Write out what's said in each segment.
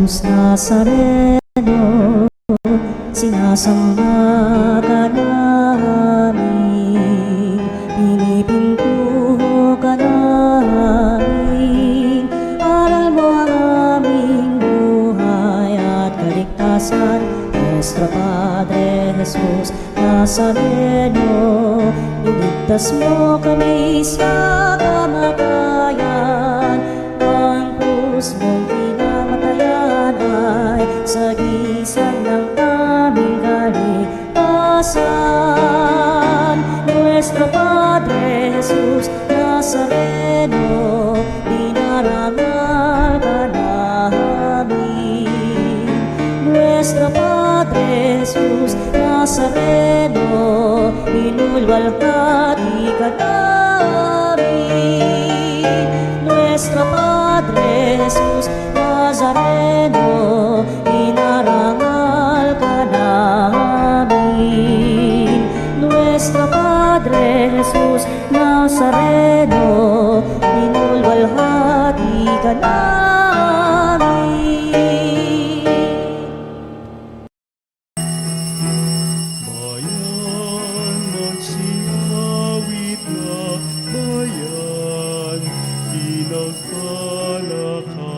Jesus Nazareno, sinasamba ka namin, pinipintuho ka namin. Aral mo ang aming buhay at kaligtasan, Nuestro Padre Jesus Nazareno. Iligtas mo kami sa kamatayan, ang krus mong pinamatayan ay sagisag ng aming kaligtasan. Nuestro Padre Jesus Nazareno, dinarangal ka namin. Nuestro Padre Jesus Nazareno, inulwalhati ka namin. Nuestro Padre Jesus Nazareno, inarangal ka namin. Nuestro Padre Jesus Nazareno, inulwalhati ka namin. Bayan, magsinawit na bayan, pinagpala ka,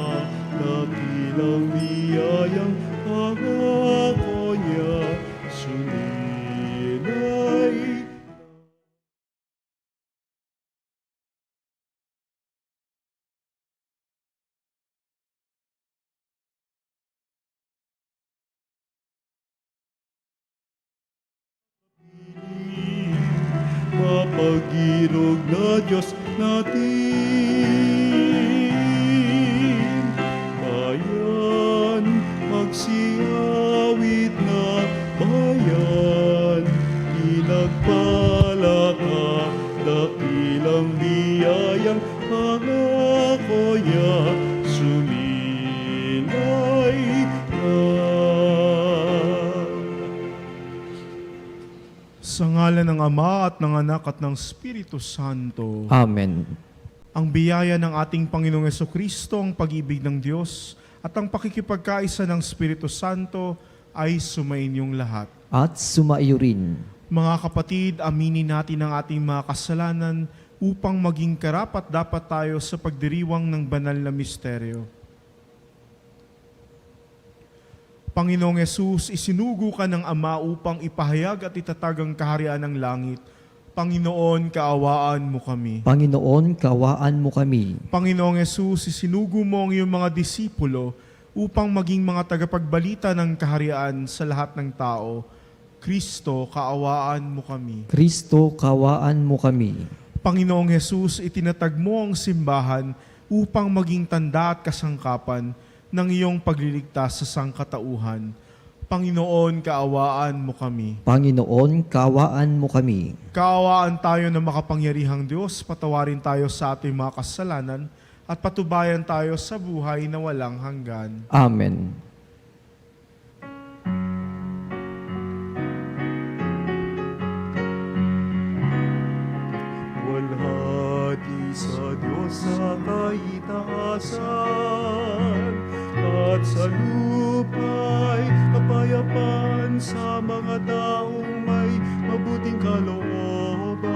dakilang biyayang pangako niya, suninay. Mapag-irog na Diyos natin. Bayan, magsiawit na bayan, pinagpala ka, dakilang biyayang pangako niya, suminay ka. Sa ngalan ng Ama at ng Anak at ng Espiritu Santo. Amen. Ang biyaya ng ating Panginoong Jesucristo, ang pag-ibig ng Diyos, at ang pakikipagkaisa ng Espiritu Santo ay sumainyong lahat. At sumaiyo rin. Mga kapatid, aminin natin ang ating mga kasalanan upang maging karapat dapat tayo sa pagdiriwang ng banal na misteryo. Panginoong Yesus, isinugo ka ng Ama upang ipahayag at itatag ang kaharian ng langit. Panginoon, kaawaan mo kami. Panginoon, kawaan mo kami. Panginoong Yesus, isinugo mo ang iyong mga disipulo upang maging mga tagapagbalita ng kaharian sa lahat ng tao. Kristo, kaawaan mo kami. Kristo, kawaan mo kami. Panginoong Yesus, itinatag mo ang simbahan upang maging tanda at kasangkapan ng iyong pagliligtas sa sangkatauhan. Panginoon, kaawaan mo kami. Panginoon, kawaan mo kami. Kaawaan tayo na makapangyarihang Diyos, patawarin tayo sa ating mga kasalanan, at patubayan tayo sa buhay na walang hanggan. Amen. Walhati sa Diyos sa kaitaasan, at sa lupa'y kapayapaan sa mga taong may mabuting kalooban.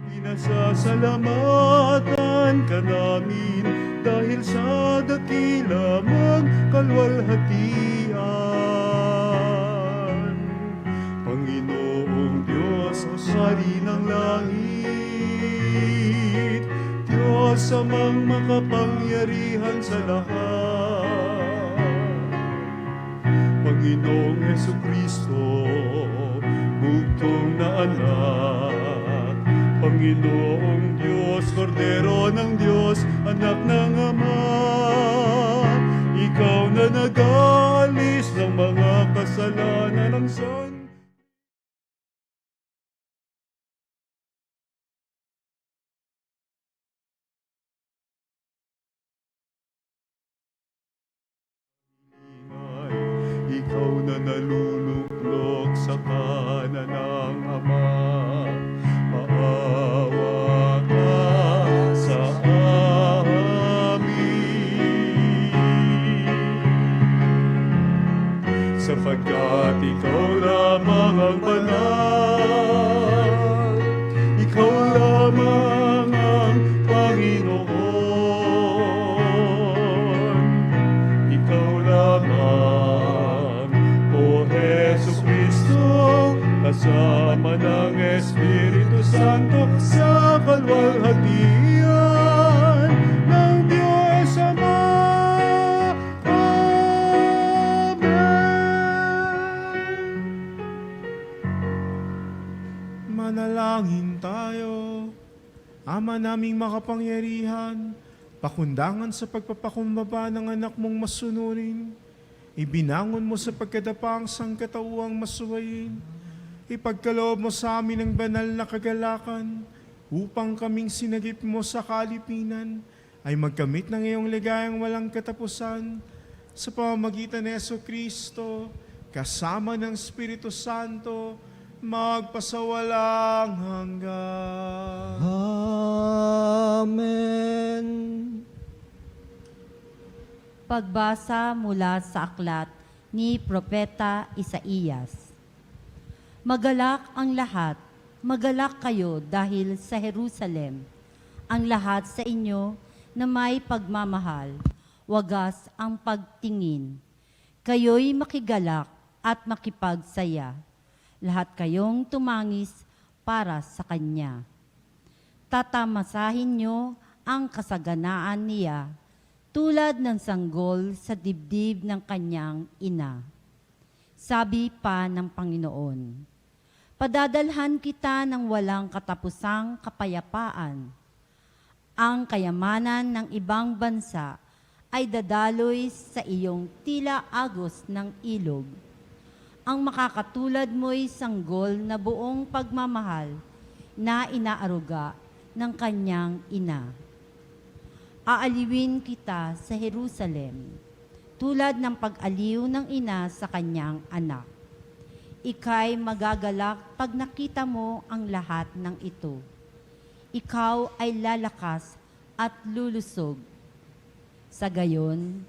Pinasasalamatan ka namin dahil sa dakila mong kalwalhatian. Panginoong Diyos, Hari ng langit, Diyos amang makapangyarihan sa lahat. Panginoong Jesucristo, bugtong na anak, Panginoong Diyos, Kordero ng Diyos, Anak ng Ama, Ikaw na nag-aalis ng mga kasalanan ng sanlibutan. na naluluklok sa kanan ng Ama. Maawa ka sa amin, sapagkat ikaw lamang ang banal, ikaw lamang ang Panginoon, ikaw lamang, O Jesucristo, kasama ng Espiritu Santo sa kalwalhatian ng Diyos Ama. Manalangin tayo. Ama naming makapangyarihan, pakundangan sa pagpapakumbaba ng anak mong masunurin, ibinangon mo sa pagkadapang sangkatauang masuwayin, ipagkaloob mo sa amin ang banal na kagalakan, upang kaming sinagip mo sa kalipinan, ay magkamit ng iyong ligayang walang katapusan, sa pamamagitan ni Jesucristo, kasama ng Espiritu Santo, magpasawalang hanggan. Amen. Pagbasa mula sa aklat ni Propeta Isaías. Magalak ang lahat, magalak kayo dahil sa Jerusalem, ang lahat sa inyo na may pagmamahal, wagas ang pagtingin. Kayo'y makigalak at makipagsaya. Lahat kayong tumangis para sa Kanya. Tatamasahin niyo ang kasaganaan niya tulad ng sanggol sa dibdib ng kanyang ina. Sabi pa ng Panginoon, padadalhan kita ng walang katapusang kapayapaan. Ang kayamanan ng ibang bansa ay dadaloy sa iyong tila agos ng ilog. Ang makakatulad mo'y sanggol na buong pagmamahal na inaaruga ng kanyang ina. Aaliwin kita sa Jerusalem, tulad ng pag-aliw ng ina sa kanyang anak. Ika'y magagalak pag nakita mo ang lahat ng ito. Ikaw ay lalakas at lulusog. Sa gayon,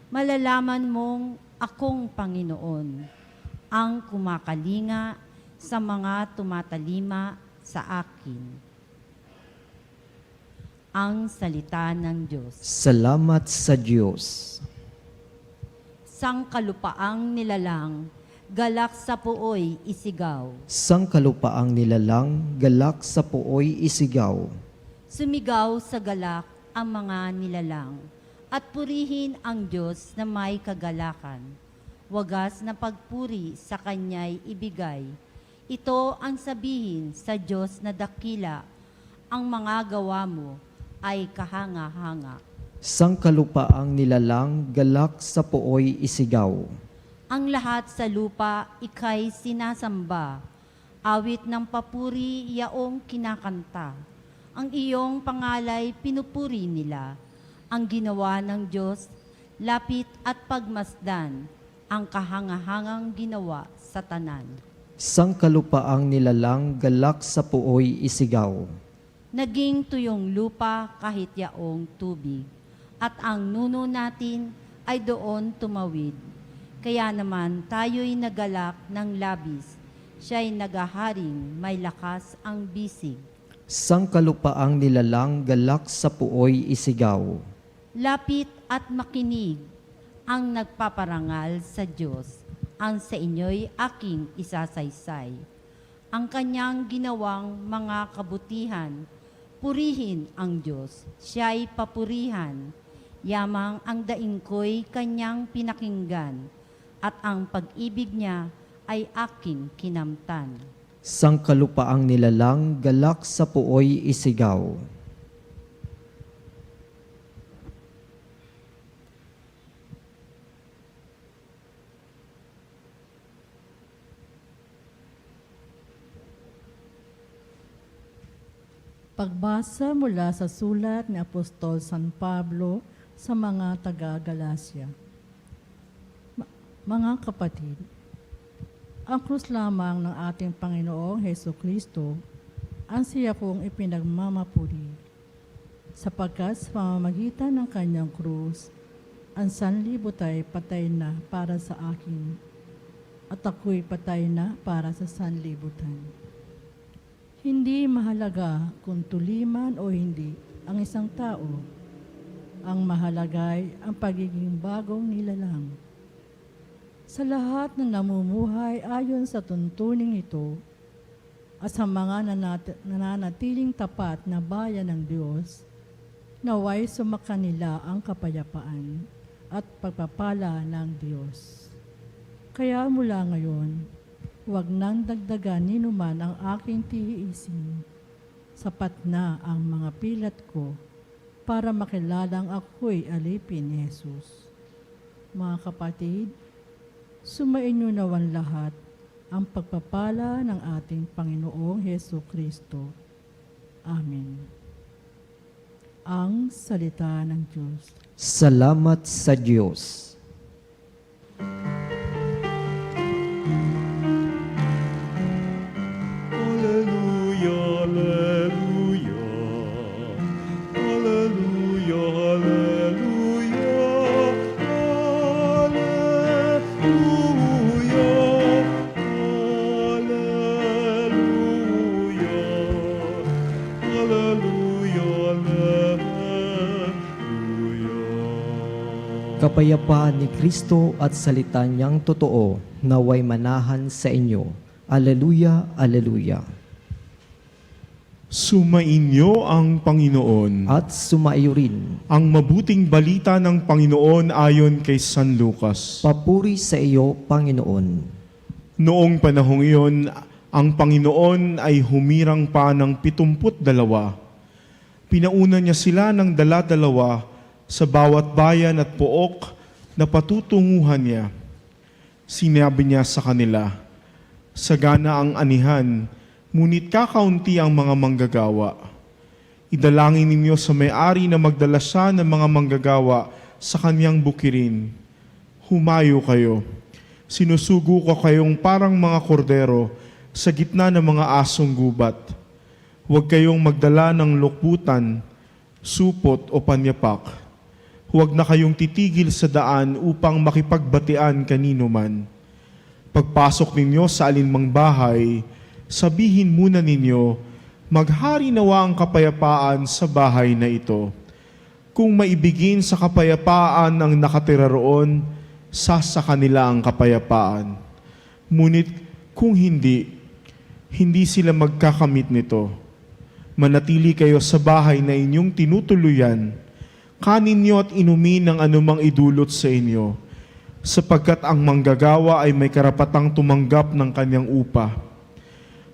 malalaman mong akong Panginoon, ang kumakalinga sa mga tumatalima sa akin. Ang salita ng Diyos. Salamat sa Diyos. Sangkalupaang nilalang, galak sa puoy isigaw. Sangkalupaang nilalang, galak sa puoy isigaw. Sumigaw sa galak ang mga nilalang, at purihin ang Diyos na may kagalakan. Wagas na pagpuri sa Kanya'y ibigay. Ito ang sabihin sa Diyos na dakila, ang mga gawa mo ay kahanga-hanga. Sangkalupaang nilalang, galak sa puoy isigaw. Ang lahat sa lupa ika'y sinasamba, awit ng papuri yaong kinakanta. Ang iyong pangalay pinupuri nila, ang ginawa ng Diyos, lapit at pagmasdan, ang kahangahangang ginawa sa tanan. Sangkalupaang nilalang, galak sa puoy isigaw. Naging tuyong lupa kahit yaong tubig, at ang nuno natin ay doon tumawid. Kaya naman tayo'y nagalak ng labis, siya'y nagaharing may lakas ang bisig. Sangkalupaang nilalang, galak sa puoy isigaw. Lapit at makinig ang nagpaparangal sa Diyos, ang sa inyo'y aking isasaysay. Ang kanyang ginawang mga kabutihan, purihin ang Diyos, siya'y papurihan. Yamang ang daing ko'y kanyang pinakinggan, at ang pag-ibig niya ay aking kinamtan. Sangkalupaang nilalang, galak sa puoy isigaw. Pagbasa mula sa sulat ni Apostol San Pablo sa mga taga-Galacia. Mga kapatid, Ang krus lamang ng ating Panginoong Heso Kristo ang siya kong ipinagmamapuri, sapagkat sa pamamagitan ng kanyang krus, ang sanlibutan ay patay na para sa akin, at ako'y patay na para sa sanlibutan. Hindi mahalaga kung tuliman o hindi ang isang tao. Ang mahalagay ang pagiging bagong nilalang. Sa lahat ng namumuhay ayon sa tuntuning ito, at sa mga nananatiling tapat na bayan ng Diyos, naway sumakanila ang kapayapaan at pagpapala ng Diyos. Kaya mula ngayon, huwag nang dagdagan ni numan ang aking tiisin. Sapat na ang mga pilat ko para makilalang ako'y alipin ni Jesus. Mga kapatid, sumainyo nawan lahat ang pagpapala ng ating Panginoong Heso Kristo. Amen. Ang salita ng Diyos. Salamat sa Diyos. Alleluia, alleluia. Alleluia, alleluia. Alleluia. Alleluia. Alleluia, alleluia. Kapayapaan ni Kristo at salita niyang totoo naway manahan sa inyo. Alleluia, alleluia. Sumainyo ang Panginoon. At sumaiyo rin. Ang mabuting balita ng Panginoon ayon kay San Lucas. Papuri sa iyo, Panginoon. Noong panahong iyon, ang Panginoon ay humirang pa ng 72. Pinauna niya sila ng dala-dalawa sa bawat bayan at pook na patutunguhan niya. Sinabi niya sa kanila, sagana ang anihan, ngunit kakaunti ang mga manggagawa. Idalangin ninyo sa may-ari na magdala siya ng mga manggagawa sa kanyang bukirin. Humayo kayo. Sinusugo ko kayong parang mga kordero sa gitna ng mga asong gubat. Huwag kayong magdala ng lukbutan, supot o panyapak. Huwag na kayong titigil sa daan upang makipagbatian kanino man. Pagpasok ninyo sa alinmang bahay, sabihin muna ninyo, maghari nawa ang kapayapaan sa bahay na ito. Kung maibigin sa kapayapaan ang nakatira roon, sasa kanila ang kapayapaan. Ngunit kung hindi sila magkakamit nito. Manatili kayo sa bahay na inyong tinutuluyan, kanin niyo at inumin ng anumang idulot sa inyo, sapagkat ang manggagawa ay may karapatang tumanggap ng kanyang upa.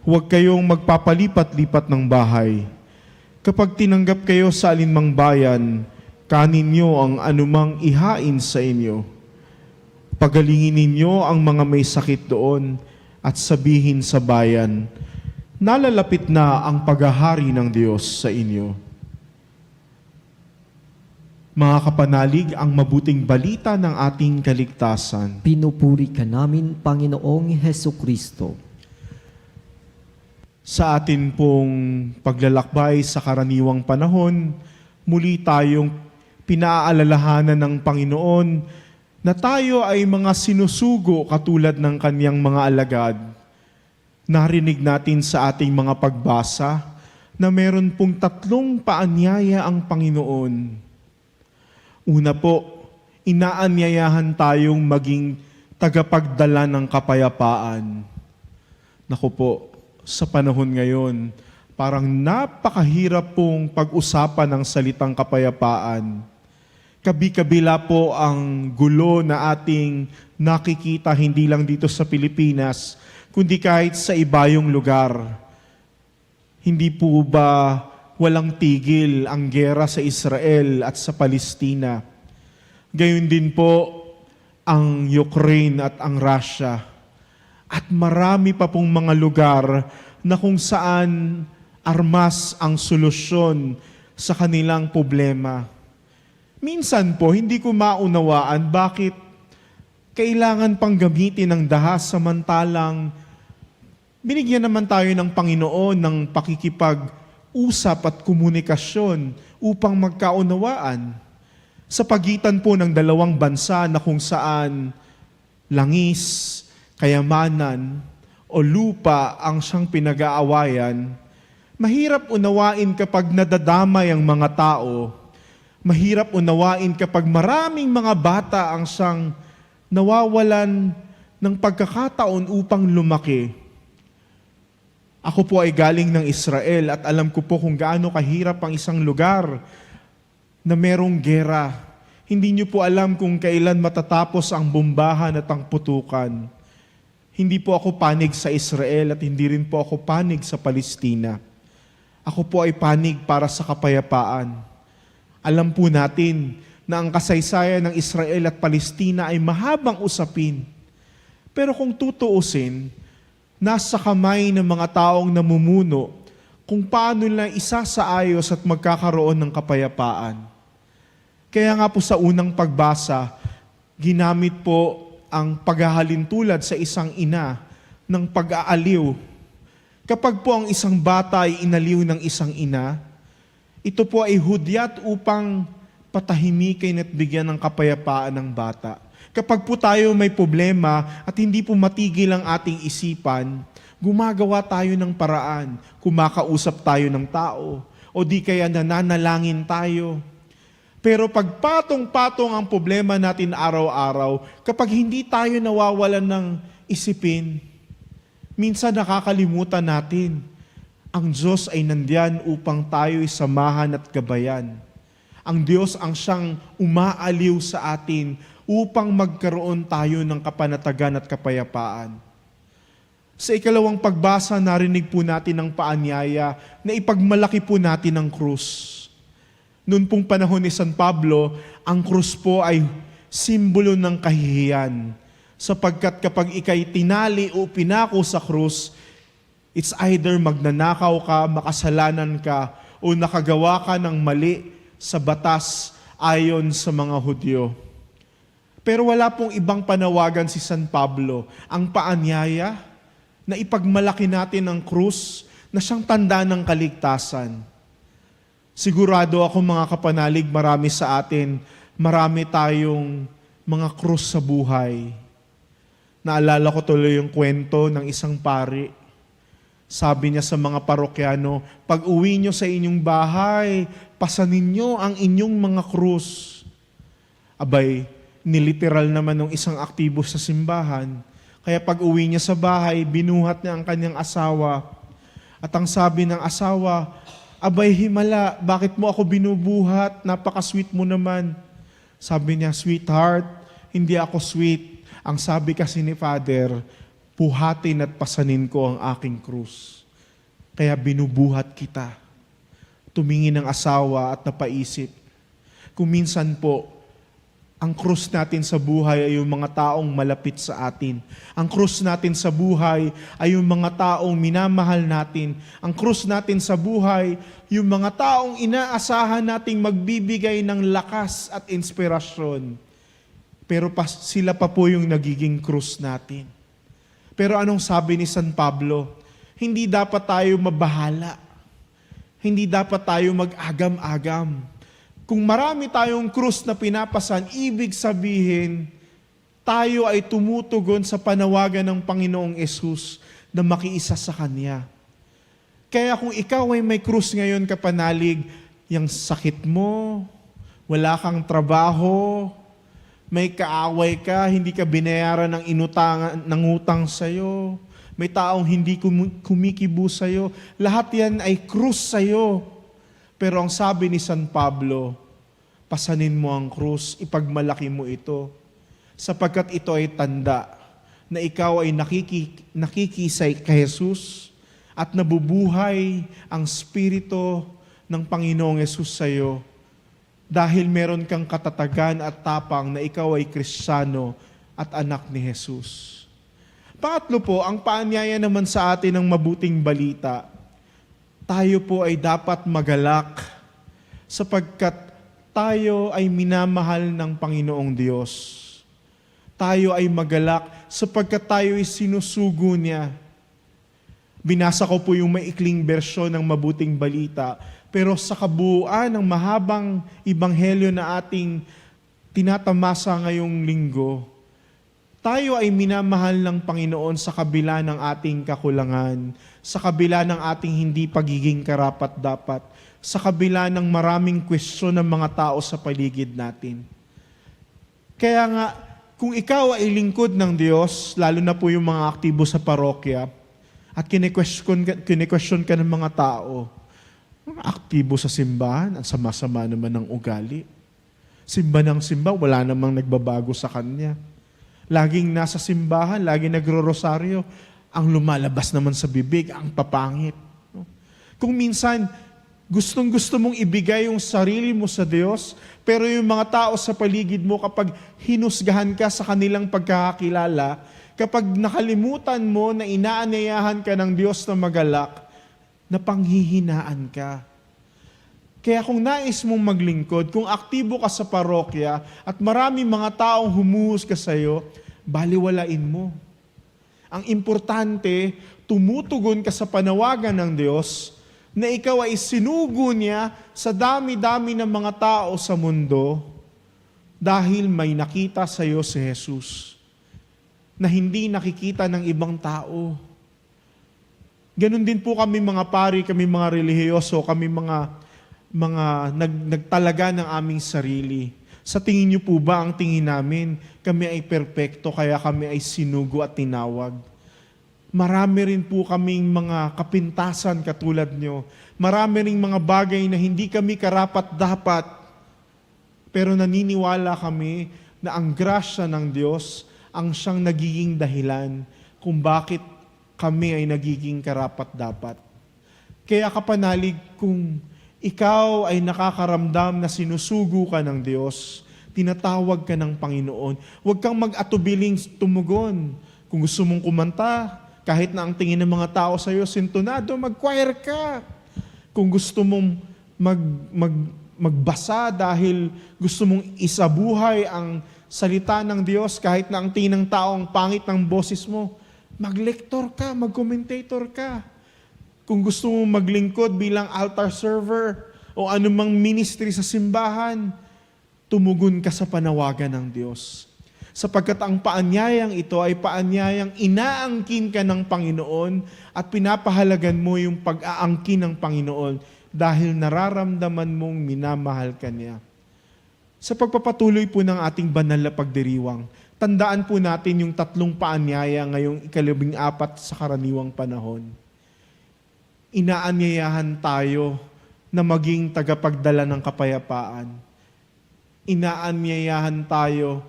Huwag kayong magpapalipat-lipat ng bahay. Kapag tinanggap kayo sa alinmang bayan, kanin niyo ang anumang ihain sa inyo. Pagalingin ninyo ang mga may sakit doon at sabihin sa bayan, nalalapit na ang paghahari ng Diyos sa inyo. Mga kapanalig, ang mabuting balita ng ating kaligtasan. Pinupuri ka namin, Panginoong Heso Kristo. Sa atin pong paglalakbay sa karaniwang panahon, muli tayong pinaalalahanan ng Panginoon na tayo ay mga sinusugo katulad ng kanyang mga alagad. Narinig natin sa ating mga pagbasa na meron pong 3 paanyaya ang Panginoon. Una po, inaanyayahan tayong maging tagapagdala ng kapayapaan. Naku po, sa panahon ngayon, parang napakahirap pong pag-usapan ng salitang kapayapaan. Kabi-kabila po ang gulo na ating nakikita hindi lang dito sa Pilipinas, kundi kahit sa ibayong lugar. Hindi po ba walang tigil ang giyera sa Israel at sa Palestina? Gayon din po ang Ukraine at ang Russia. At marami pa pong mga lugar na kung saan armas ang solusyon sa kanilang problema. Minsan po, hindi ko maunawaan bakit kailangan pang gamitin ng dahas samantalang binigyan naman tayo ng Panginoon ng pakikipag-usap at komunikasyon upang magkaunawaan sa pagitan po ng dalawang bansa na kung saan langis, kayamanan, o lupa ang siyang pinag-aawayan. Mahirap unawain kapag nadadamay ang mga tao. Mahirap unawain kapag maraming mga bata ang siyang nawawalan ng pagkakataon upang lumaki. Ako po ay galing ng Israel at alam ko po kung gaano kahirap ang isang lugar na merong gera. Hindi niyo po alam kung kailan matatapos ang bombahan at ang putukan. Hindi po ako panig sa Israel at hindi rin po ako panig sa Palestina. Ako po ay panig para sa kapayapaan. Alam po natin na ang kasaysayan ng Israel at Palestina ay mahabang usapin. Pero kung tutuusin, nasa kamay ng mga taong namumuno kung paano nila isasaayos at magkakaroon ng kapayapaan. Kaya nga po sa unang pagbasa, ginamit po ang paghahalintulad sa isang ina ng pag-aaliw. Kapag po ang isang bata ay inaliw ng isang ina, ito po ay hudyat upang patahimikin at bigyan ng kapayapaan ng bata. Kapag po tayo may problema at hindi po matigil ang ating isipan, gumagawa tayo ng paraan, kumakausap tayo ng tao, o di kaya nananalangin tayo. Pero pag patong-patong ang problema natin araw-araw, kapag hindi tayo nawawalan ng isipin, minsan nakakalimutan natin, ang Diyos ay nandiyan upang tayo'y samahan at gabayan. Ang Diyos ang siyang umaaliw sa atin upang magkaroon tayo ng kapanatagan at kapayapaan. Sa ikalawang pagbasa, narinig po natin ang paanyaya na ipagmalaki po natin ang krus. Noon pong panahon ni San Pablo, ang krus po ay simbolo ng kahihiyan. Sapagkat kapag ikay tinali o pinako sa krus, it's either magnanakaw ka, makasalanan ka, o nakagawa ka ng mali sa batas ayon sa mga Hudyo. Pero wala pong ibang panawagan si San Pablo. Ang paanyaya na ipagmalaki natin ang krus na siyang tanda ng kaligtasan. Sigurado ako mga kapanalig, marami sa atin, marami tayong mga krus sa buhay. Naalala ko tuloy yung kwento ng isang pari. Sabi niya sa mga parokyano, pag uwi nyo sa inyong bahay, pasanin nyo ang inyong mga krus. Abay, niliteral naman ng isang aktibo sa simbahan. Kaya pag uwi niya sa bahay, binuhat niya ang kanyang asawa. At ang sabi ng asawa, abay himala, bakit mo ako binubuhat? Napaka-sweet mo naman. Sabi niya, sweetheart, hindi ako sweet. Ang sabi kasi ni Father, puhatin at pasanin ko ang aking krus. Kaya binubuhat kita. Tumingin ang asawa at napaisip. Kung minsan po, ang krus natin sa buhay ay yung mga taong malapit sa atin. Ang krus natin sa buhay ay yung mga taong minamahal natin. Ang krus natin sa buhay, yung mga taong inaasahan nating magbibigay ng lakas at inspirasyon. Pero sila pa po yung nagiging krus natin. Pero anong sabi ni San Pablo? Hindi dapat tayo mabahala. Hindi dapat tayo mag-agam-agam. Kung marami tayong krus na pinapasan, ibig sabihin, tayo ay tumutugon sa panawagan ng Panginoong Yesus na makiisa sa Kanya. Kaya kung ikaw ay may krus ngayon, kapanalig, yung sakit mo, wala kang trabaho, may kaaway ka, hindi ka binayaran ng utang sa'yo, may taong hindi kumikibo sa'yo, lahat yan ay krus sa'yo. Pero ang sabi ni San Pablo, pasanin mo ang krus, ipagmalaki mo ito, sapagkat ito ay tanda na ikaw ay nakikisay kay Jesus at nabubuhay ang Espiritu ng Panginoong Yesus sa iyo dahil meron kang katatagan at tapang na ikaw ay Kristiyano at anak ni Jesus. Pangatlo po, ang paanyaya naman sa atin ng mabuting balita, tayo po ay dapat magalak sapagkat tayo ay minamahal ng Panginoong Diyos. tayo ay magalak sapagkat tayo ay sinusugo niya. Binasa ko po yung maikling bersyon ng mabuting balita, pero sa kabuuan ng mahabang ibanghelyo na ating tinatamasa ngayong linggo, tayo ay minamahal ng Panginoon sa kabila ng ating kakulangan, sa kabila ng ating hindi pagiging karapat-dapat, sa kabila ng maraming kwestiyon ng mga tao sa paligid natin. Kaya nga, kung ikaw ay lingkod ng Diyos, lalo na po yung mga aktibo sa parokya, at kine-question ka ng mga tao, aktibo sa simbahan, at sama-sama naman ng ugali. Simba ng simba, wala namang nagbabago sa kanya. Laging nasa simbahan, laging nagro-rosaryo, ang lumalabas naman sa bibig, ang papangit. Kung minsan, gustong-gusto mong ibigay yung sarili mo sa Diyos, pero yung mga tao sa paligid mo, kapag hinusgahan ka sa kanilang pagkakakilala, kapag nakalimutan mo na inaanyayahan ka ng Diyos na magalak, na panghihinaan ka. Kaya kung nais mong maglingkod, kung aktibo ka sa parokya, at maraming mga taong humuhusga sa'yo, baliwalain mo. Ang importante, tumutugon ka sa panawagan ng Diyos, na ikaw ay sinugo niya sa dami-dami ng mga tao sa mundo dahil may nakita sa iyo si Jesus na hindi nakikita ng ibang tao. Ganon din po kami mga pari, kami mga relihiyoso, kami mga nagtalaga ng aming sarili. Sa tingin niyo po ba ang tingin namin, kami ay perpekto kaya kami ay sinugo at tinawag? Marami rin po kaming mga kapintasan katulad nyo. Marami rin mga bagay na hindi kami karapat-dapat. Pero naniniwala kami na ang grasya ng Diyos ang siyang nagiging dahilan kung bakit kami ay nagiging karapat-dapat. Kaya kapanalig, kung ikaw ay nakakaramdam na sinusugo ka ng Diyos, tinatawag ka ng Panginoon, huwag kang mag-atubiling tumugon. Kung gusto mong kumanta, kahit na ang tingin ng mga tao sa iyo sintonado, mag-choir ka. Kung gusto mong magbasa dahil gusto mong isabuhay ang salita ng Diyos, kahit na ang tingin ng tao ang pangit ng boses mo, mag-lector ka, mag-commentator ka. Kung gusto mong maglingkod bilang altar server o anumang ministry sa simbahan, tumugon ka sa panawagan ng Diyos. Sapagkat ang paanyayang ito ay paanyayang inaangkin ka ng Panginoon at pinapahalagan mo yung pag-aangkin ng Panginoon dahil nararamdaman mong minamahal ka niya. Sa pagpapatuloy po ng ating banal na pagdiriwang, tandaan po natin yung 3 paanyaya ngayong 14 sa karaniwang panahon. Inaanyayahan tayo na maging tagapagdala ng kapayapaan. Inaanyayahan tayo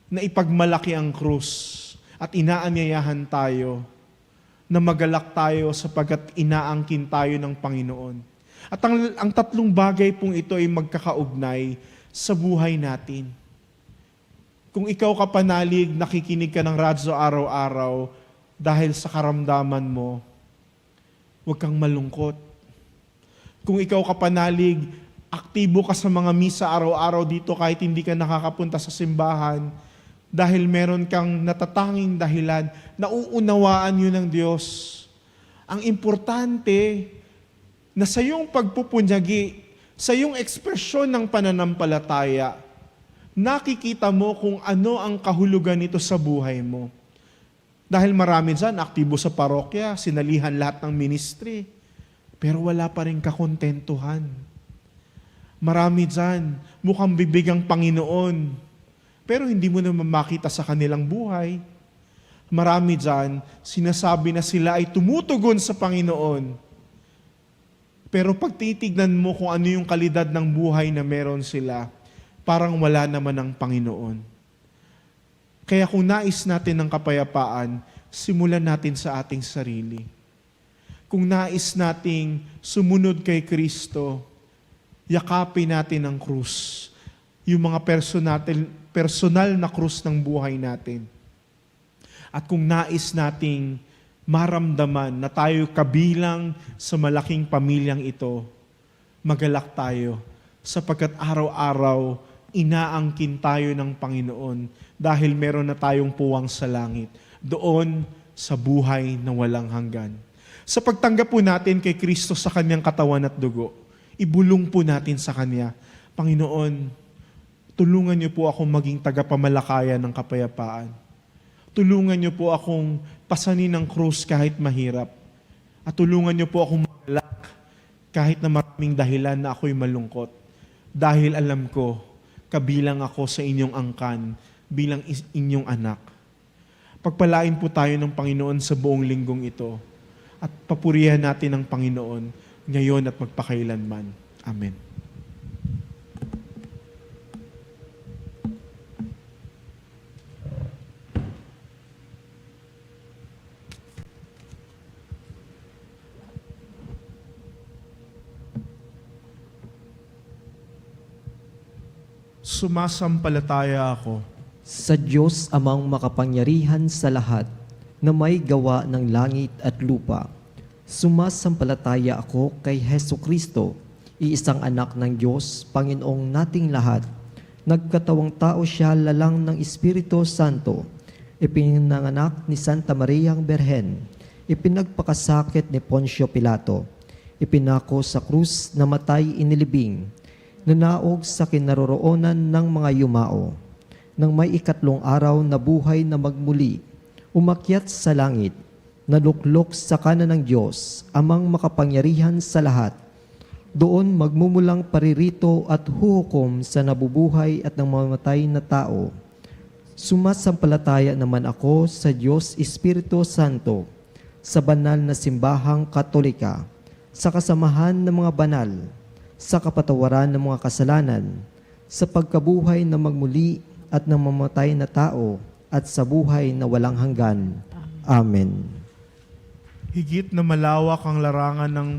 na ipagmalaki ang krus at inaanyayahan tayo na magalak tayo sapagkat inaangkin tayo ng Panginoon. At ang 3 bagay pong ito ay magkakaugnay sa buhay natin. Kung ikaw kapanalig, nakikinig ka ng radyo araw-araw dahil sa karamdaman mo, huwag kang malungkot. Kung ikaw kapanalig, aktibo ka sa mga misa araw-araw dito kahit hindi ka nakakapunta sa simbahan, dahil meron kang natatanging dahilan, nauunawaan yun ng Diyos. Ang importante na sa iyong pagpupunyagi, sa iyong ekspresyon ng pananampalataya, nakikita mo kung ano ang kahulugan nito sa buhay mo. Dahil marami dyan, aktibo sa parokya, sinalihan lahat ng ministry, pero wala pa rin kakontentuhan. Marami dyan, mukhang bibigang Panginoon, pero hindi mo naman makita sa kanilang buhay. Marami dyan, sinasabi na sila ay tumutugon sa Panginoon. Pero pag titignan mo kung ano yung kalidad ng buhay na meron sila, parang wala naman ang Panginoon. Kaya kung nais natin ng kapayapaan, simulan natin sa ating sarili. Kung nais nating sumunod kay Kristo, yakapin natin ang krus. Yung mga personal na krus ng buhay natin. At kung nais nating maramdaman na tayo kabilang sa malaking pamilyang ito, magalak tayo sapagkat araw-araw inaangkin tayo ng Panginoon dahil meron na tayong puwang sa langit, doon sa buhay na walang hanggan. Sa pagtanggap po natin kay Kristo sa kanyang katawan at dugo, ibulong po natin sa Kanya, Panginoon, tulungan niyo po akong maging tagapamalakayan ng kapayapaan. Tulungan niyo po akong pasanin ng krus kahit mahirap. At tulungan niyo po akong magalak kahit na maraming dahilan na ako'y malungkot. Dahil alam ko, kabilang ako sa inyong angkan bilang inyong anak. Pagpalain po tayo ng Panginoon sa buong linggong ito at papurihan natin ang Panginoon ngayon at magpakailanman. Amen. Sumasampalataya ako Sa Diyos amang makapangyarihan sa lahat, na may gawa ng langit at lupa. Sumasampalataya ako kay Hesu Kristo, iisang anak ng Diyos, Panginoong nating lahat. Nagkatawang tao siya lalang ng Espiritu Santo. Ipinanganak ni Santa Mariang Berhen. Ipinagpakasakit ni Poncio Pilato. Ipinako sa krus, namatay inilibing. Nanaog sa kinaroroonan ng mga yumao. Nang may ikatlong araw na buhay na magmuli, umakyat sa langit, naluklok sa kanan ng Diyos, amang makapangyarihan sa lahat. Doon magmumulang paririto at huhukom sa nabubuhay at ng mamatay na tao. Sumasampalataya naman ako sa Diyos Espiritu Santo, sa banal na simbahang Katolika, sa kasamahan ng mga banal, sa kapatawaran ng mga kasalanan, sa pagkabuhay na magmuli at ng mamatay na tao, at sa buhay na walang hanggan. Amen. higit na malawak ang larangan ng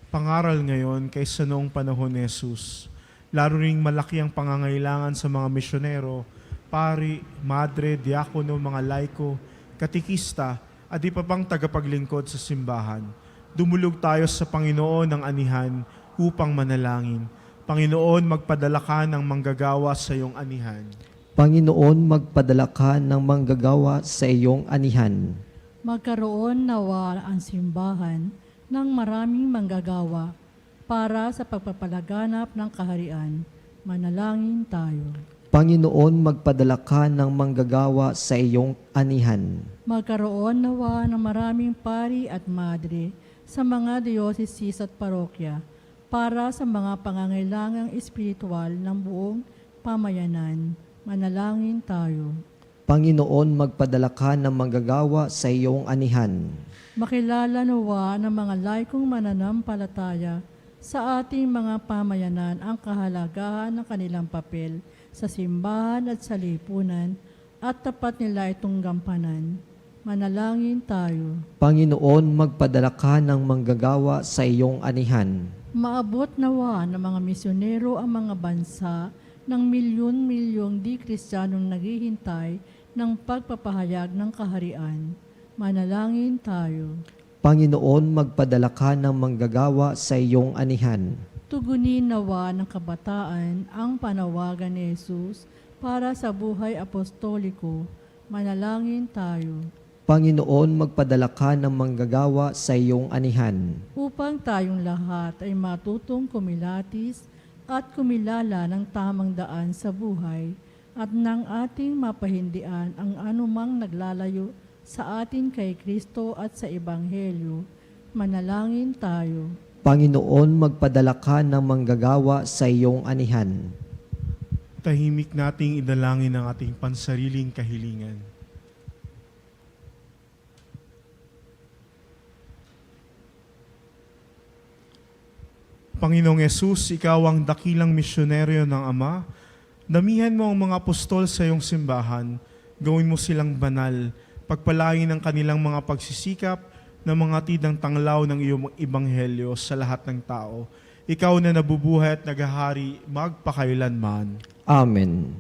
pangaral ngayon kaysa noong panahon ni Jesus. Lalo ring malaki ang pangangailangan sa mga misyonero, pari, madre, diakono, mga laiko, katikista, at iba pang tagapaglingkod sa simbahan. Dumulog tayo sa Panginoon ng anihan upang manalangin. Panginoon, magpadala ka ng manggagawa sa iyong anihan. Panginoon, magpadala ka ng manggagawa sa iyong anihan. Magkaroon nawa ang simbahan ng maraming manggagawa para sa pagpapalaganap ng kaharian. Manalangin tayo. Panginoon, magpadala ka ng manggagawa sa iyong anihan. Magkaroon nawa ng maraming pari at madre sa mga dioceses at parokya para sa mga pangangailangang espiritual ng buong pamayanan. Manalangin tayo. Panginoon, magpadala ka ng manggagawa sa iyong anihan. Makilala nawa ng mga laikong mananampalataya sa ating mga pamayanan ang kahalagahan ng kanilang papel sa simbahan at sa lipunan at tapat nila itong gampanan. Manalangin tayo. Panginoon, magpadala ka ng manggagawa sa iyong anihan. Maabot nawa ng mga misyonero ang mga bansa ng milyon-milyong di-Kristiyanong naghihintay ng pagpapahayag ng kaharian. Manalangin tayo. Panginoon, magpadala ka ng manggagawa sa iyong anihan. Tugunin nawa ng kabataan ang panawagan ni Jesus para sa buhay apostoliko. Manalangin tayo. Panginoon, magpadala ka ng manggagawa sa iyong anihan. Upang tayong lahat ay matutong kumilatis at kumilala ng tamang daan sa buhay at ng ating mapahindian ang anumang naglalayo sa atin kay Kristo at sa Ebanghelyo. Manalangin tayo. Panginoon, magpadala ka ng manggagawa sa iyong anihan. Tahimik nating idalangin ang ating pansariling kahilingan. Panginoong Yesus, ikaw ang dakilang misyonaryo ng Ama. Damihan mo ang mga apostol sa iyong simbahan. Gawin mo silang banal. Pagpalain ang kanilang mga pagsisikap na mga tidang tanglaw ng iyong ebanghelyo sa lahat ng tao. Ikaw na nabubuhay at naghahari magpakailanman. Amen.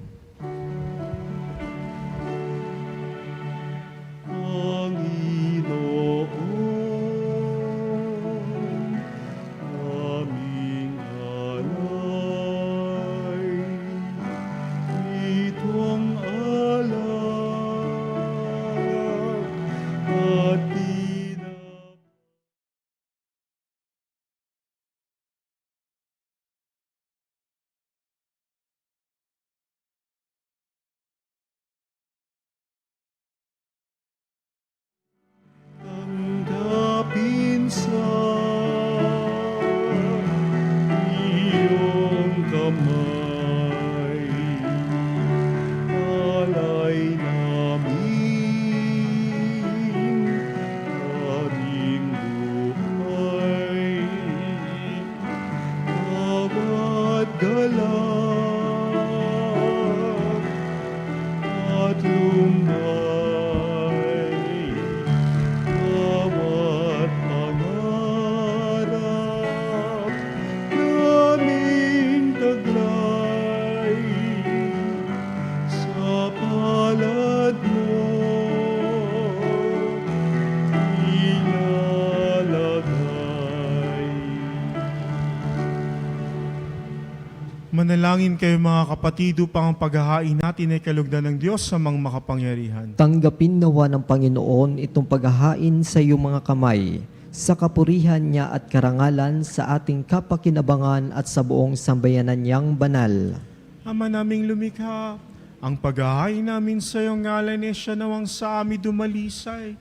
Manalangin kayo mga kapatid upang ang paghahain natin ay kalugdan ng Diyos sa mga makapangyarihan. Tanggapin nawa ng Panginoon itong paghahain sa iyong mga kamay, sa kapurihan niya at karangalan sa ating kapakinabangan at sa buong sambayanan niyang banal. Ama naming lumikha, ang paghahain namin sa iyong ngalan ay siya nawang sa amin dumalisay,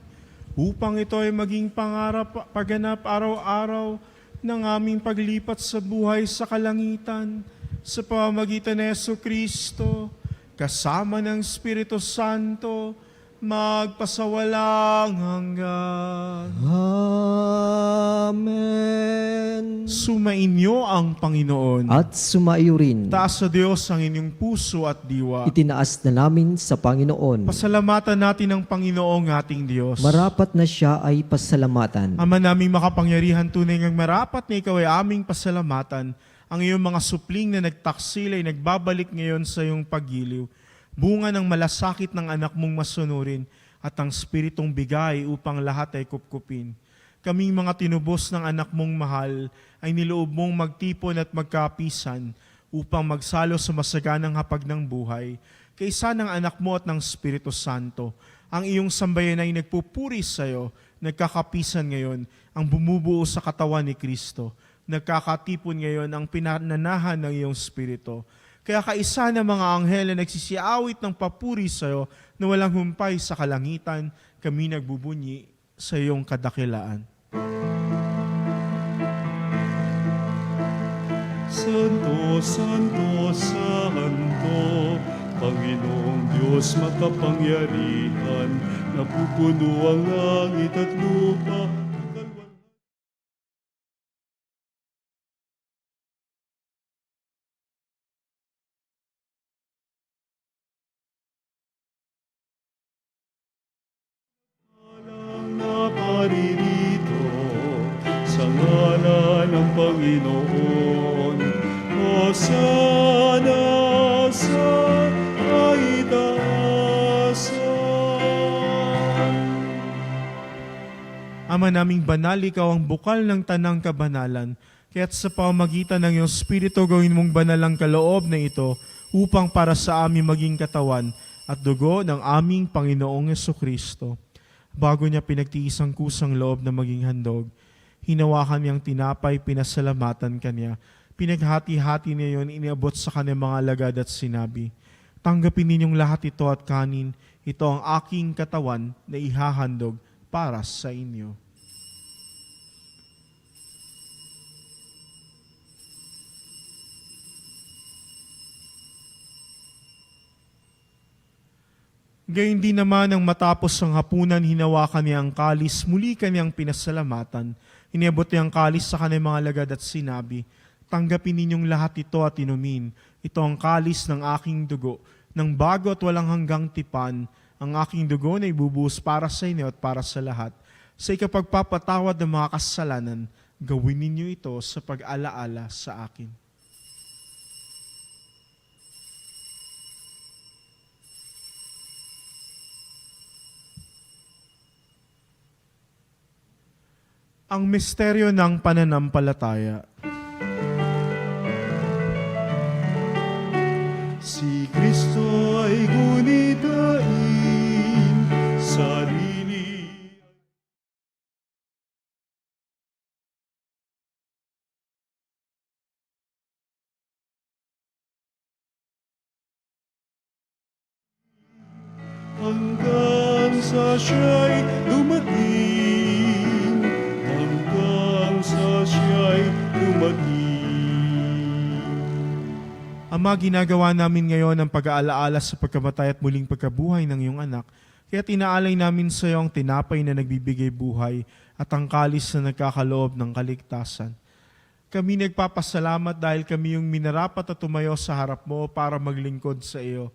upang ito ay maging pangarap pagganap araw-araw ng aming paglipat sa buhay sa kalangitan, sa pamamagitan ni Jesucristo, kasama ng Espiritu Santo, magpasawalang hanggan. Amen. Sumainyo ang Panginoon. At sumaiyo rin. Taas sa Diyos ang inyong puso at diwa. Itinaas na namin sa Panginoon. Pasalamatan natin ang Panginoong ating Diyos. Marapat na siya ay pasalamatan. Ama naming makapangyarihan, tunay ngang marapat na ikaw ay aming pasalamatan. Ang iyong mga supling na nagtaksil ay nagbabalik ngayon sa iyong paggiliw. Bunga ng malasakit ng anak mong masunurin at ang spiritong bigay upang lahat ay kupkupin. Kaming mga tinubos ng anak mong mahal ay niloob mong magtipon at magkapisan upang magsalo sa masaganang hapag ng buhay. Kaysa ng anak mo at ng Espiritu Santo, ang iyong sambayan ay nagpupuri sa iyo, nagkakapisan ngayon ang bumubuo sa katawan ni Kristo. Nagkakatipon ngayon ang pinananahan ng iyong Espiritu. Kaya kaisa ng mga anghel na nagsisiawit ng papuri sa iyo na walang humpay sa kalangitan, kami nagbubunyi sa iyong kadakilaan. Santo, Santo, Santo, Panginoong Diyos makapangyarihan, napupuno ang langit at lupa. Naparirito sa ngalan ng Panginoon, Hosana sa kaitaasan. Ama naming banal, ikaw ang bukal ng tanang kabanalan, kaya't sa pamamagitan ng iyong Espiritu gawin mong banal ang kaloob na ito upang para sa amin maging katawan at dugo ng aming Panginoong Jesucristo. Bago niya pinagtiis ang kusang loob na maging handog, hinawakan niyang tinapay, pinasalamatan kanya, pinaghati-hati niya yon, iniabot sa kanyang mga alagad at sinabi, tanggapin ninyong lahat ito at kanin, ito ang aking katawan na ihahandog para sa inyo. Gayun din naman ang matapos ang hapunan, hinawakan niya ang kalis, muli kanyang pinasalamatan. Iniabot niya ang kalis sa kanyang mga alagad at sinabi, tanggapin ninyong lahat ito at inumin. Ito ang kalis ng aking dugo, ng bago at walang hanggang tipan. Ang aking dugo na ibubuhos para sa inyo at para sa lahat. Sa ikapagpapatawad ng mga kasalanan, gawin ninyo ito sa pag-alaala sa akin. Ang misteryo ng pananampalataya. Si Kristo ay gunitain, sarili. Hanggang sa siya'y dumating, hanggang sa siya'y dumating. Ama, ginagawa namin ngayon ang pag-aalaala sa pagkamatay at muling pagkabuhay ng iyong anak, kaya tinaalay namin sa iyo ang tinapay na nagbibigay buhay at ang kalis na nagkakaloob ng kaligtasan. Kami nagpapasalamat dahil kami yung minarapat at tumayo sa harap mo para maglingkod sa iyo.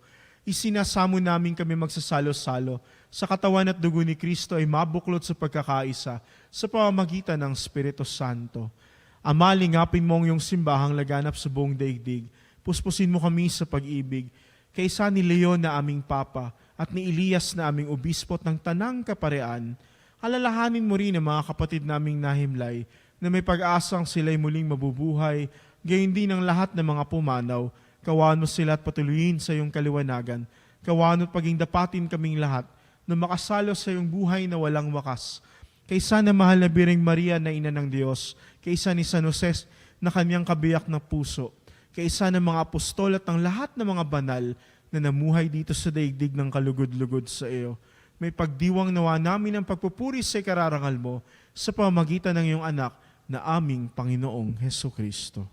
Isinasamo namin kami magsasalo-salo sa katawan at dugo ni Kristo ay mabuklod sa pagkakaisa sa pamamagitan ng Espiritu Santo. Ama, lingapin mo ang iyong simbahang laganap sa buong daigdig. Puspusin mo kami sa pag-ibig. Kaysa ni Leon na aming Papa at ni Elias na aming Obispo ng Tanang Kaparean, alalahanin mo rin ang mga kapatid naming nahimlay na may pag-asang sila'y muling mabubuhay gayon din ang lahat ng mga pumanaw. Kawan mo sila at patuloyin sa iyong kaliwanagan. Kawan mo't paging dapatin kaming lahat na makasalo sa iyong buhay na walang wakas. Kaysa na mahal na Biring Maria na ina ng Diyos, kaysa ni San Jose na kanyang kabiyak na puso, kaysa ng mga apostol at ng lahat ng mga banal na namuhay dito sa daigdig ng kalugod-lugod sa iyo. May pagdiwang nawa namin ang pagpupuri sa ikararangal mo sa pamamagitan ng iyong anak na aming Panginoong Hesukristo.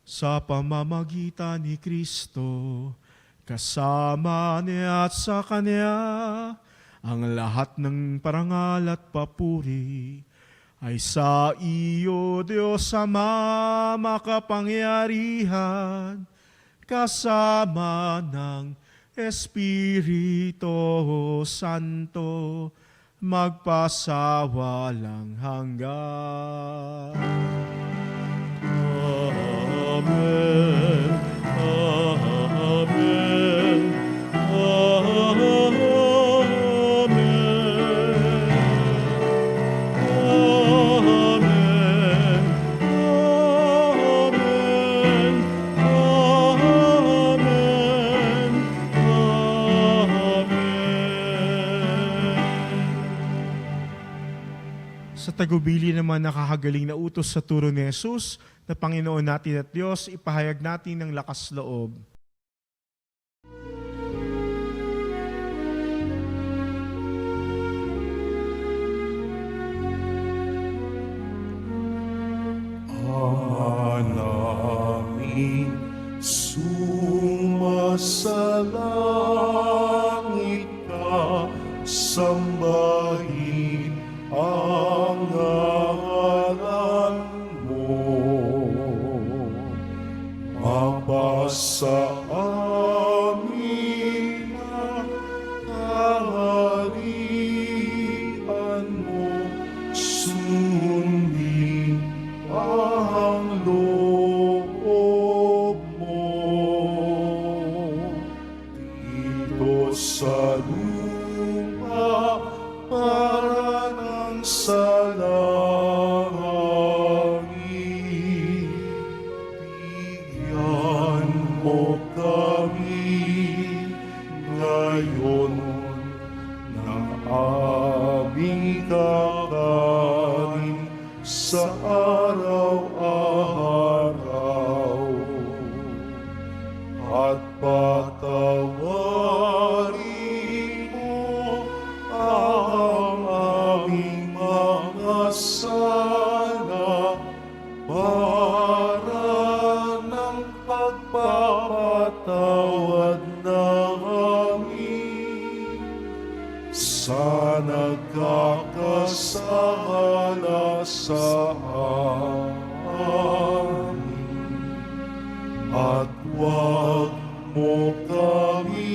Sa pamamagitan ni Kristo, kasama niya at sa Kanya, ang lahat ng parangal at papuri ay sa iyo, Diyos Ama makapangyarihan, kasama ng Espiritu Santo, magpasawalang hanggan. Amen. Amen. Amen. Sa tagubili naman nakakagaling na utos sa turo ni Jesus, na Panginoon natin at Diyos, ipahayag natin ng lakas loob. Ama namin, sumasalangit ka, sambahin ang ngalan mo. Mapasa amin ang kaharian mo, sundin ang loob mo. Dito sa lupa para ng sa langit, bigyan mo kami ngayon ng aming kakanin sa araw-araw, at patawarin mo ang aming mga sala para ng pagpapatawad namin sa nagkakasala sa amin. At huwag mo kami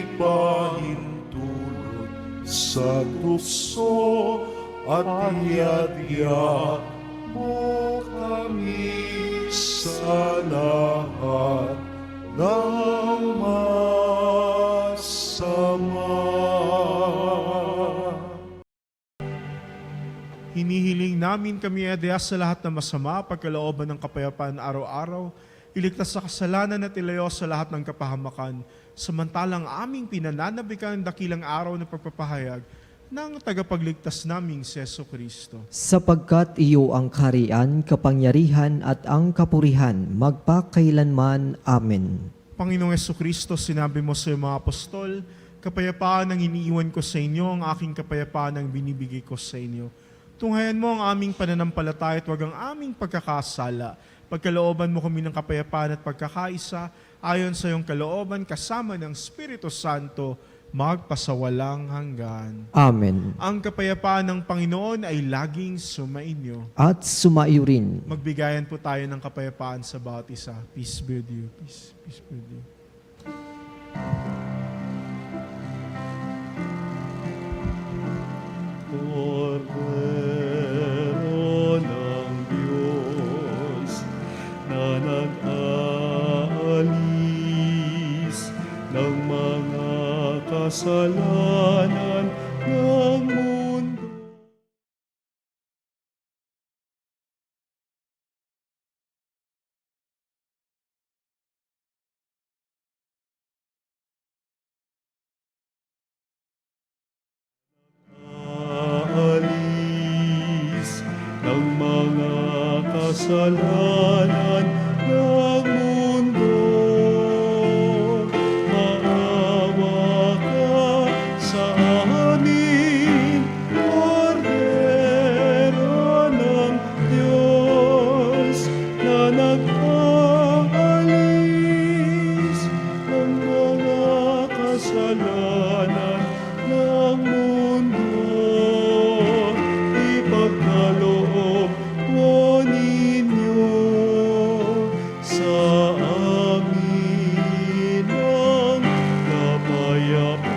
ipahintulot sa tukso, at iadya mo kami sa lahat ng masama. Hinihiling namin kami adya sa lahat ng masama, pagkalooban ng kapayapaan araw-araw, iligtas sa kasalanan at ilayo sa lahat ng kapahamakan, samantalang aming pinananabikan dakilang araw na pagpapahayag ng tagapagligtas naming si Jesucristo. Sapagkat iyo ang kaharian, kapangyarihan at ang kapurihan, magpakailanman. Amen. Panginoong Jesucristo, sinabi mo sa iyong mga apostol, kapayapaan ang iniiwan ko sa inyo, ang aking kapayapaan ang binibigay ko sa inyo. Tunghayan mo ang aming pananampalataya at huwag ang aming pagkakasala. Pagkalooban mo kami ng kapayapaan at pagkakaisa, ayon sa iyong kalooban kasama ng Espiritu Santo, magpasawalang hanggan. Amen. Ang kapayapaan ng Panginoon ay laging sumainyo. At sumaiyo rin. Magbigayan po tayo ng kapayapaan sa bawat isa. Peace be with you. Peace be with you. Kordero ng Diyos na nag-aalis ng mga kasalanan ng mundo. kasalanan ng mundo. Maawa ka sa amin, Kordero ng Diyos, na nagpaalis ng mga kasalanan ng mundo. Ipagkaloob mo ninyo sa amin ang kapayapaan.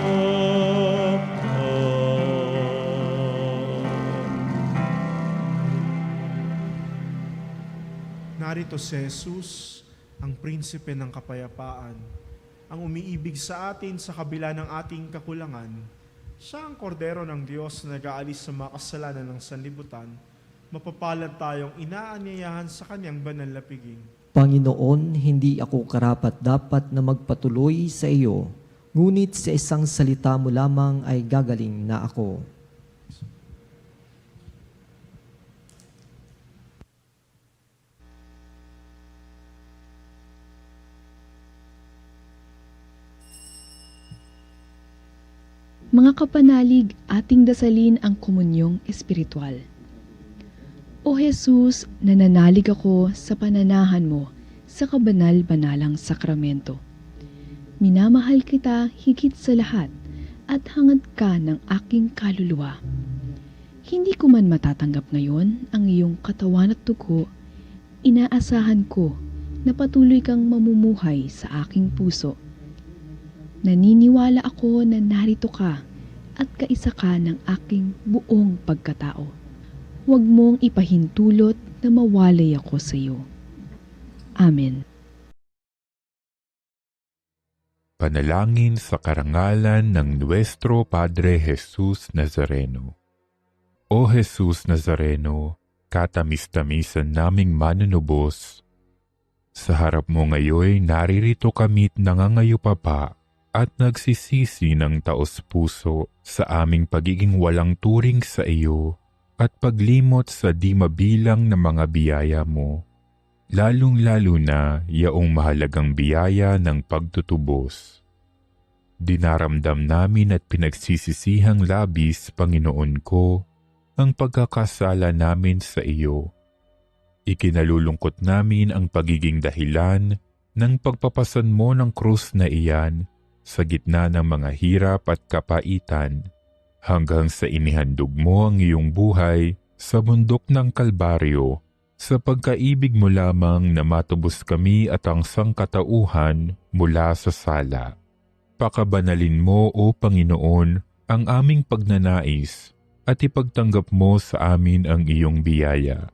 Narito si Jesus, ang prinsipe ng kapayapaan, ang umiibig sa atin sa kabila ng ating kakulangan. Siya ang kordero ng Diyos na nag-aalis sa mga kasalanan ng sanlibutan. Mapapalad tayong inaanyayahan sa kanyang banal na piging. Panginoon, hindi ako karapat-dapat na magpatuloy sa iyo, ngunit sa isang salita mo lamang ay gagaling na ako. Mga kapanalig, ating dasalin ang komunyong espiritual. O Jesus, nananalig ako sa pananahan mo sa kabanal-banalang sakramento. Minamahal kita higit sa lahat at hangad ka ng aking kaluluwa. Hindi ko man matatanggap ngayon ang iyong katawan at dugo, inaasahan ko na patuloy kang mamumuhay sa aking puso. Naniniwala ako na narito ka at kaisa ka ng aking buong pagkatao. Huwag mong ipahintulot na mawalay ako sa iyo. Amen. Panalangin sa karangalan ng Nuestro Padre Jesus Nazareno. O Jesus Nazareno, katamis-tamisan naming manunubos, sa harap mo ngayon naririto kami't nangangayupapa at nagsisisi ng taos-puso sa aming pagiging walang turing sa iyo at paglimot sa di mabilang na mga biyaya mo, lalong-lalo na yaong mahalagang biyaya ng pagtutubos. Dinaramdam namin at pinagsisisihang labis, Panginoon ko, ang pagkakasala namin sa iyo. Ikinalulungkot namin ang pagiging dahilan ng pagpapasan mo ng krus na iyan sa gitna ng mga hirap at kapaitan, hanggang sa inihandog mo ang iyong buhay sa bundok ng Kalbaryo, sa pagkaibig mo lamang na matubos kami at ang sangkatauhan mula sa sala. Pakabanalin mo, O Panginoon, ang aming pagnanais at ipagtanggap mo sa amin ang iyong biyaya.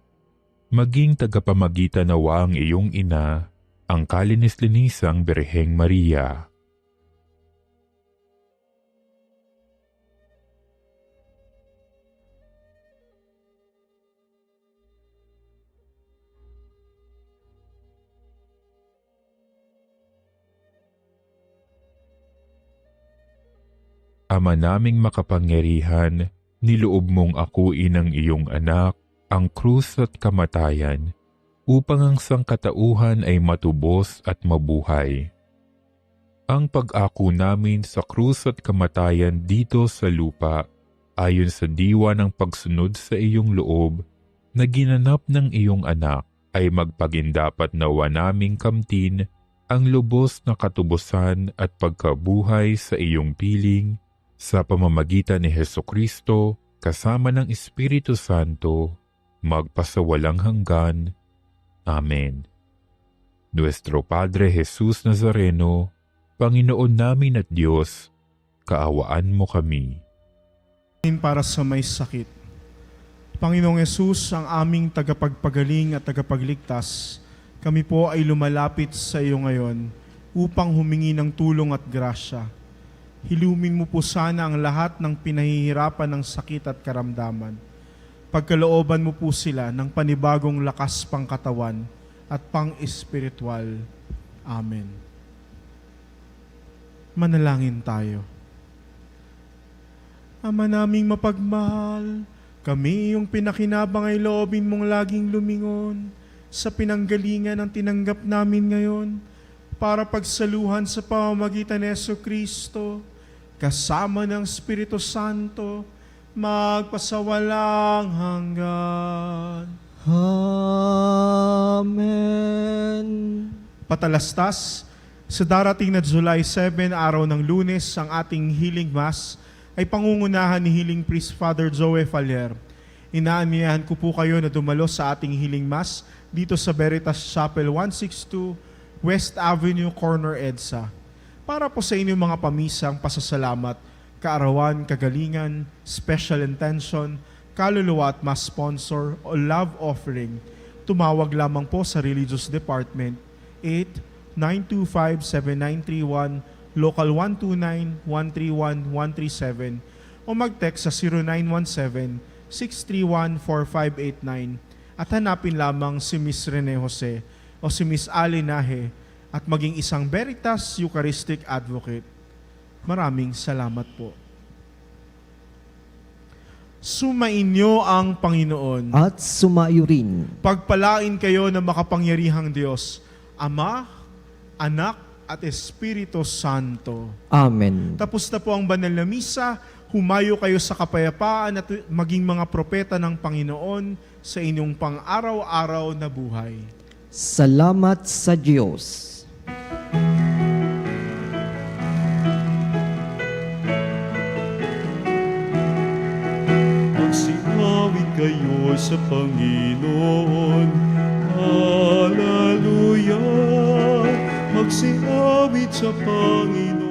Maging tagapamagitan nawa ang iyong ina, ang kalinis-linisang Birheng Maria. Ama naming makapangyarihan, niloob mong akuin ang iyong anak, ang krus at kamatayan, upang ang sangkatauhan ay matubos at mabuhay. Ang pag-ako namin sa krus at kamatayan dito sa lupa, ayon sa diwa ng pagsunod sa iyong loob, na ginanap ng iyong anak, ay magpagindapat nawa naming kamtin ang lubos na katubusan at pagkabuhay sa iyong piling, sa pamamagitan ni Hesukristo, kasama ng Espiritu Santo, magpasawalang hanggan. Amen. Nuestro Padre Jesus Nazareno, Panginoon namin at Diyos, kaawaan mo kami. Para sa may sakit. Panginoong Yesus, ang aming tagapagpagaling at tagapagligtas, kami po ay lumalapit sa iyo ngayon upang humingi ng tulong at grasya. Hilumin mo po sana ang lahat ng pinahihirapan ng sakit at karamdaman. Pagkalooban mo po sila ng panibagong lakas pangkatawan at pang-espiritual. Amen. Manalangin tayo. Ama naming mapagmahal, kami yung pinakinabang ay loobin mong laging lumingon sa pinanggalingan ng tinanggap namin ngayon para pagsaluhan sa pamamagitan ni Jesucristo kasama ng Espiritu Santo magpasawalang hanggan. Amen. Patalastas, sa darating na July 7, araw ng Lunes, ang ating Healing Mass ay pangungunahan ni Healing Priest Father Joe Faller. Inaanyayahan ko po kayo na dumalo sa ating Healing Mass dito sa Veritas Chapel 162 West Avenue, Corner EDSA. Para po sa inyong mga pamisang pasasalamat, kaarawan, kagalingan, special intention, kaluluwa at mass sponsor o love offering, tumawag lamang po sa Religious Department 8-925-7931, Local 129-131-137 o mag-text sa 0917-631-4589 at hanapin lamang si Miss Rene Jose o si Miss Ali Nahe at maging isang Veritas Eucharistic Advocate. Maraming salamat po. Sumainyo ang Panginoon. At sumayo rin. Pagpalain kayo ng makapangyarihang Diyos, Ama, Anak, at Espiritu Santo. Amen. Tapos na po ang banal na misa, humayo kayo sa kapayapaan at maging mga propeta ng Panginoon sa inyong pang-araw-araw na buhay. Salamat sa Diyos. Magsinawit kayo sa Panginoon. Hallelujah! Magsinawit sa Panginoon.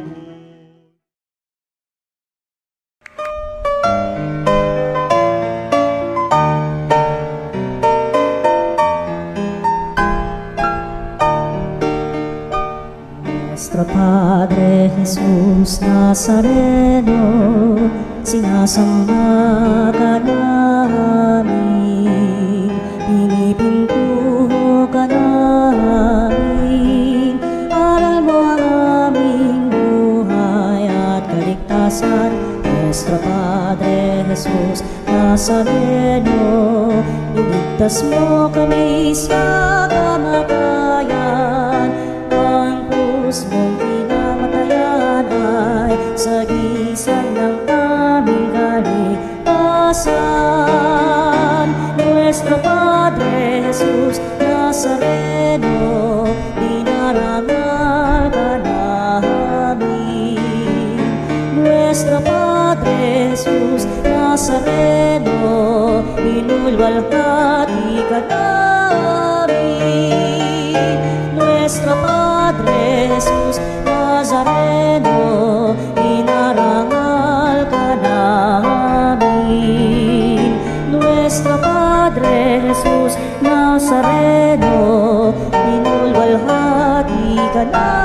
Nuestro Padre Jesus Nazareno, sinasamba ka namin, pinipintuho ka namin, aral mo ang aming buhay at kaligtasan. Nuestro Padre Jesus Nazareno, iligtas mo kami sa kamatayan, ang krus mong pinamatayan ay sagisag ng aming kaligtasan. Nuestro Padre Jesus Nazareno, dinarangal ka namin. Nuestro Padre Jesus Nazareno, inulwalhati ka namin. Nuestro Padre Jesus Nazareno, inarangal ka namin. Nuestro Padre Jesus Nazareno, inulwalhati ka namin.